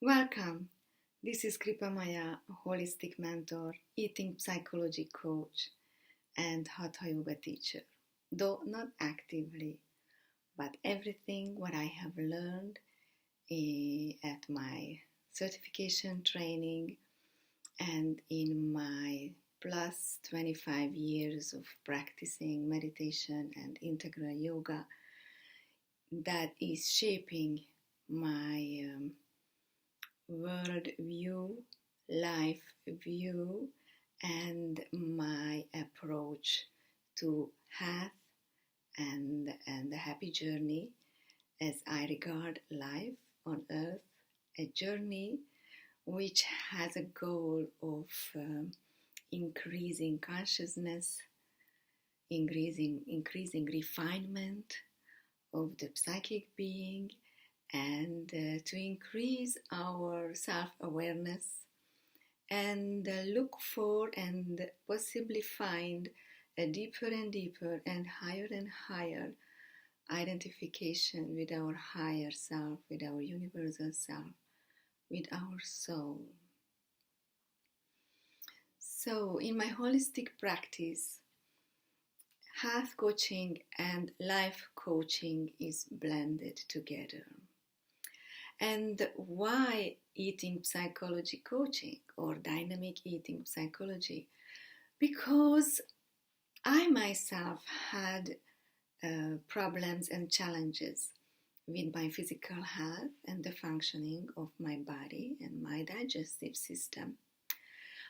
Welcome. This is Kripa Maya, holistic mentor, eating psychology coach, and hatha yoga teacher. Though not actively, but everything what I have learned at my certification training and in my plus 25 years of practicing meditation and integral yoga that is shaping my world view, life view, and my approach to health and the happy journey as I regard life on earth, a journey which has a goal of increasing consciousness, increasing refinement of the psychic being, and to increase our self-awareness and look for and possibly find a deeper and deeper and higher identification with our higher self, with our universal self, with our soul. So in my holistic practice, health coaching and life coaching is blended together. And why eating psychology coaching or dynamic eating psychology? Because I myself had problems and challenges with my physical health and the functioning of my body and my digestive system.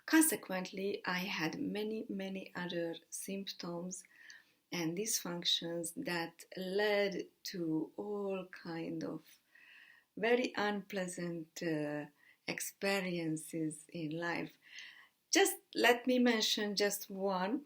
Consequently, I had many other symptoms and dysfunctions that led to all kind of very unpleasant experiences in life. Just let me mention just one,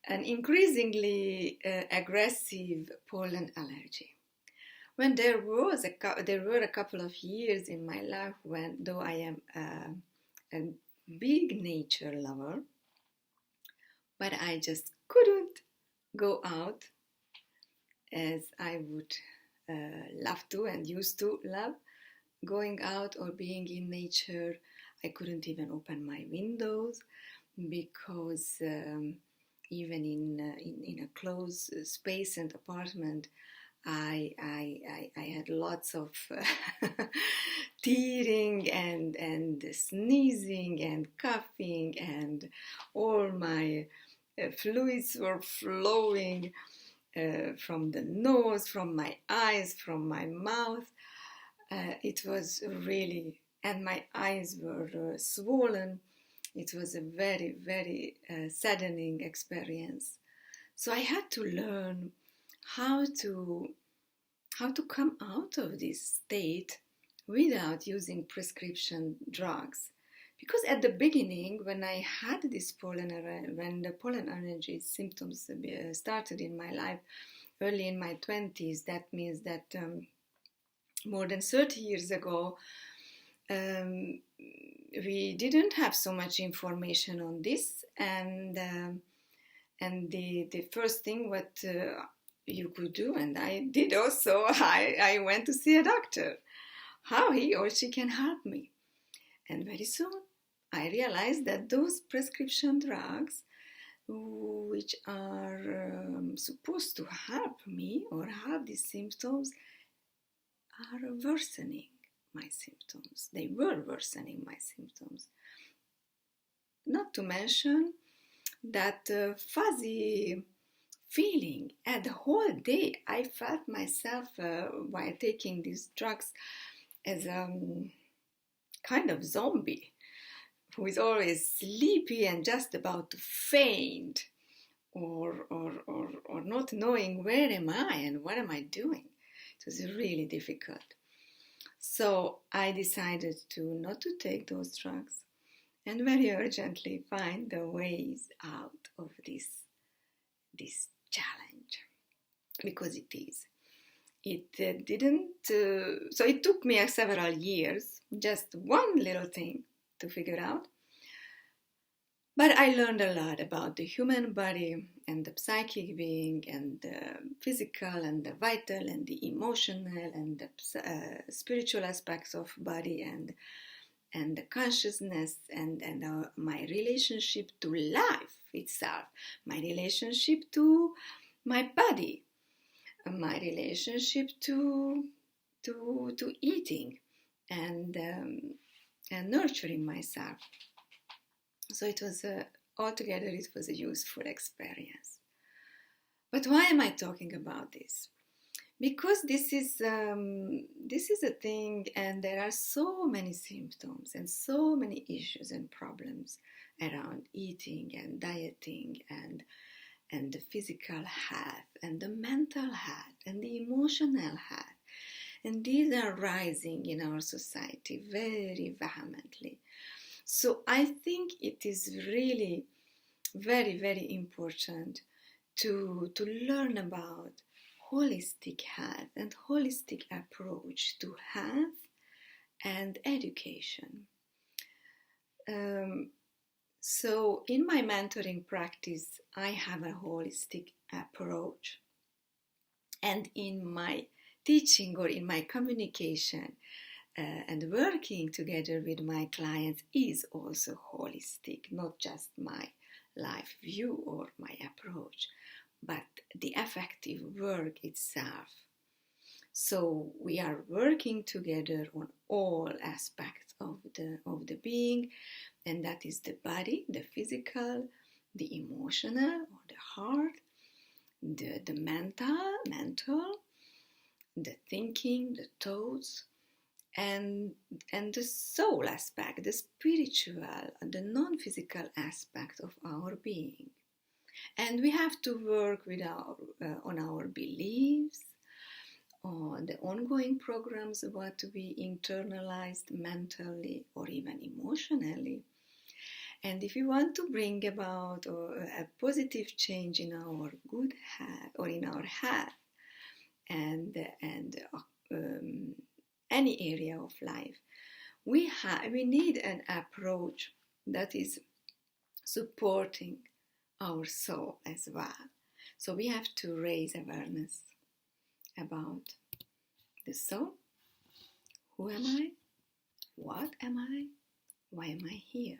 an increasingly aggressive pollen allergy. When there were a couple of years in my life when, though I am a big nature lover, but I just couldn't go out as I would love to and used to love going out or being in nature. I couldn't even open my windows because even in a closed space and apartment, I had lots of teething and sneezing and coughing, and all my fluids were flowing from the nose, from my eyes, from my mouth. It was really, and my eyes were swollen. It was a very saddening experience. So I had to learn how to come out of this state without using prescription drugs. Because at the beginning, when I had this when the pollen allergy symptoms started in my life, early in my 20s, that means that more than 30 years ago, we didn't have so much information on this, and the first thing what you could do, and I did also, I went to see a doctor, how he or she can help me. And very soon I realized that those prescription drugs, which are supposed to help me or have these symptoms, are worsening my symptoms. They were worsening my symptoms. Not to mention that fuzzy feeling, and the whole day I felt myself while taking these drugs as a kind of zombie who is always sleepy and just about to faint, or not knowing where am I and what am I doing. It was really difficult. So I decided not to take those drugs and very urgently find the ways out of this challenge, because it is. It didn't, so it took me several years, just one little thing to figure out. But I learned a lot about the human body and the psychic being and the physical and the vital and the emotional and the spiritual aspects of body and the consciousness and my relationship to life itself, my relationship to my body, my relationship to eating and nurturing myself. So it was altogether it was a useful experience. But why am I talking about this? Because this is a thing, and there are so many symptoms and so many issues and problems around eating and dieting and the physical health and the mental health and the emotional health. And these are rising in our society very vehemently. So I think it is really very, very important to learn about holistic health and holistic approach to health and education. So in my mentoring practice, I have a holistic approach. And in my teaching or in my communication and working together with my clients is also holistic, not just my life view or my approach, but the effective work itself. So we are working together on all aspects of the being, and that is the body, the physical, the emotional or the heart, the mental, the thinking, the thoughts, and the soul aspect, the spiritual, the non-physical aspect of our being. And we have to work with on our beliefs, on the ongoing programs what we internalized mentally or even emotionally. And if we want to bring about a positive change in our good health or in our health and any area of life, we need an approach that is supporting our soul as well. So we have to raise awareness about the soul. Who am I? What am I? Why am I here?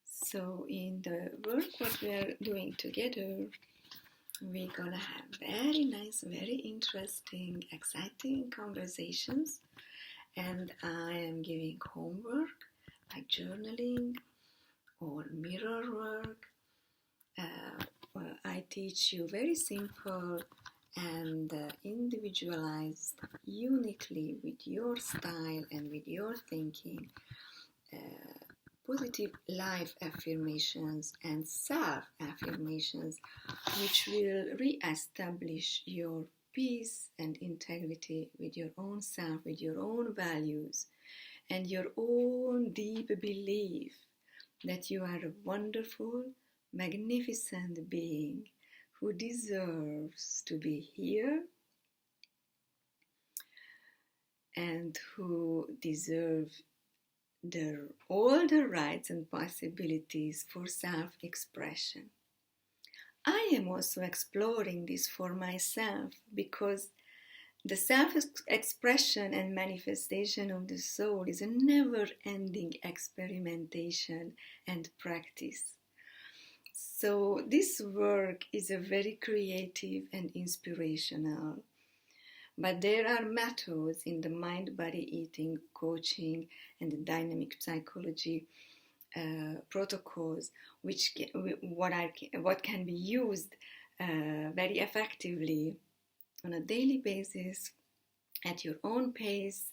So in the work what we are doing together, we're gonna have very nice, very interesting, exciting conversations, and I am giving homework like journaling or mirror work. I teach you very simple and individualized, uniquely with your style and with your thinking, positive life affirmations and self affirmations, which will re-establish your peace and integrity with your own self, with your own values, and your own deep belief that you are a wonderful, magnificent being who deserves to be here and who deserves all the rights and possibilities for self-expression. I am also exploring this for myself because the self-expression and manifestation of the soul is a never-ending experimentation and practice. So this work is a very creative and inspirational. But there are methods in the mind-body eating coaching and the dynamic psychology protocols what can be used very effectively on a daily basis at your own pace,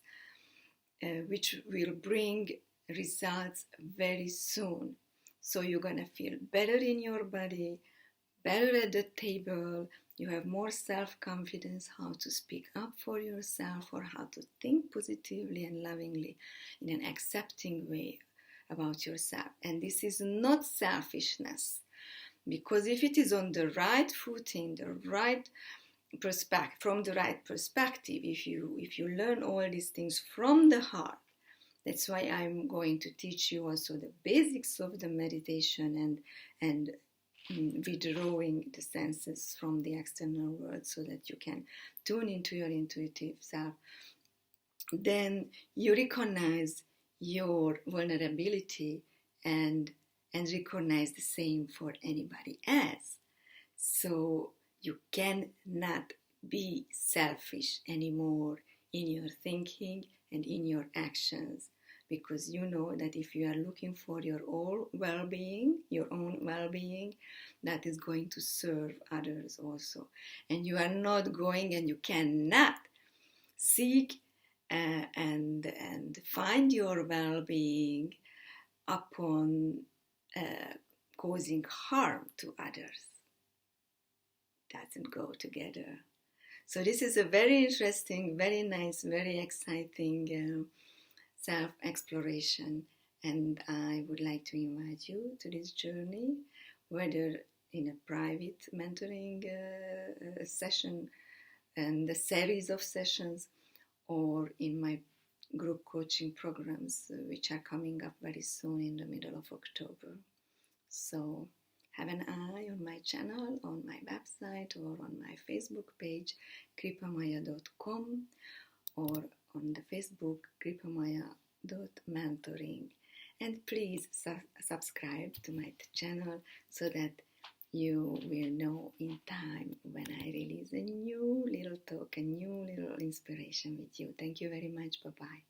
which will bring results very soon. So you're gonna feel better in your body, better at the table. You have more self-confidence, how to speak up for yourself or how to think positively and lovingly in an accepting way about yourself. And this is not selfishness, because if it is on the right footing, from the right perspective, if you learn all these things from the heart, That's why I'm going to teach you also the basics of the meditation and withdrawing the senses from the external world so that you can tune into your intuitive self. Then you recognize your vulnerability and recognize the same for anybody else. So you cannot be selfish anymore in your thinking and in your actions, because you know that if you are looking for your own well-being, that is going to serve others also. And you are not going and you cannot seek and find your well-being upon causing harm to others. Doesn't go together. So this is a very interesting, very nice, very exciting self-exploration, and I would like to invite you to this journey, whether in a private mentoring session and a series of sessions, or in my group coaching programs, which are coming up very soon in the middle of October. So have an eye on my channel, on my website, or on my Facebook page, kripamaya.com, or on the Facebook, kripamaya.mentoring. And please subscribe to my channel so that you will know in time when I release a new little talk, a new little inspiration with you. Thank you very much. Bye-bye.